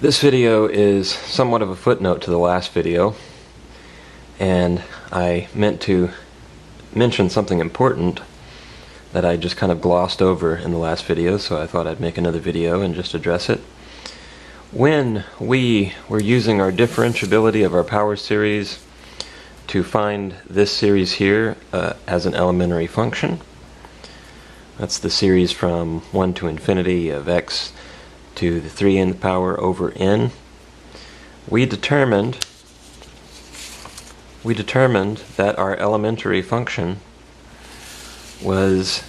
This video is somewhat of a footnote to the last video, and I meant to mention something important that I just kind of glossed over in the last video, so I thought I'd make another video and just address it. When we were using our differentiability of our power series to find this series here as an elementary function, that's the series from 1 to infinity of x to the 3n power over n, we determined that our elementary function was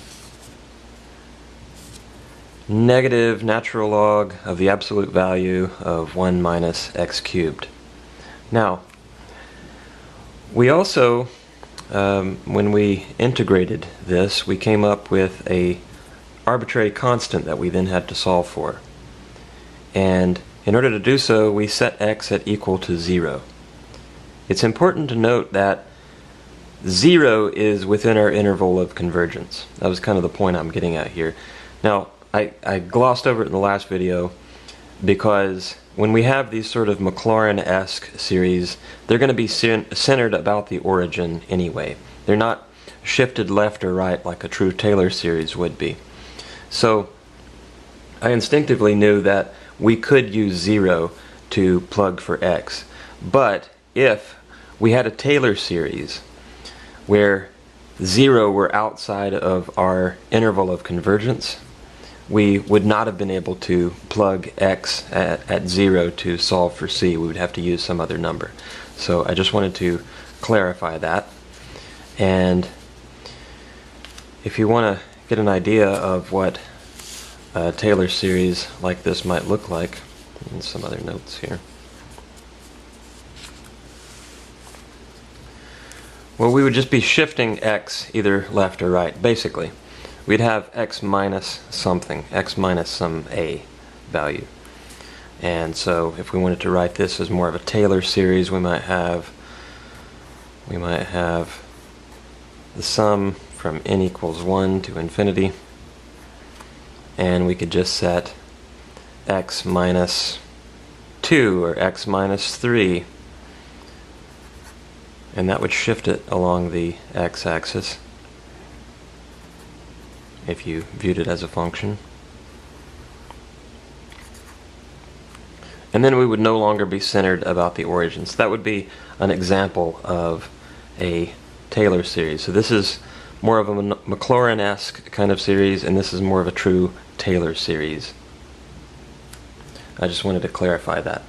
negative natural log of the absolute value of 1 minus x cubed. Now, we also, when we integrated this, we came up with a arbitrary constant that we then had to solve for. And in order to do so, we set x at equal to 0. It's important to note that 0 is within our interval of convergence. That was kind of the point I'm getting at here. Now, I glossed over it in the last video because when we have these sort of Maclaurin-esque series, they're going to be centered about the origin anyway. They're not shifted left or right like a true Taylor series would be. So I instinctively knew that we could use 0 to plug for x. But if we had a Taylor series where 0 were outside of our interval of convergence, we would not have been able to plug x at 0 to solve for c. We would have to use some other number. So I just wanted to clarify that. And if you want to get an idea of what a Taylor series like this might look like, and some other notes here. Well, we would just be shifting x either left or right, basically. We'd have x minus something, x minus some a value. And so if we wanted to write this as more of a Taylor series, we might have the sum from n equals 1 to infinity, and we could just set x minus 2 or x minus 3, and that would shift it along the x-axis if you viewed it as a function. And then we would no longer be centered about the origins. That would be an example of a Taylor series. So this is more of a Maclaurin-esque kind of series, and this is more of a true Taylor series. I just wanted to clarify that.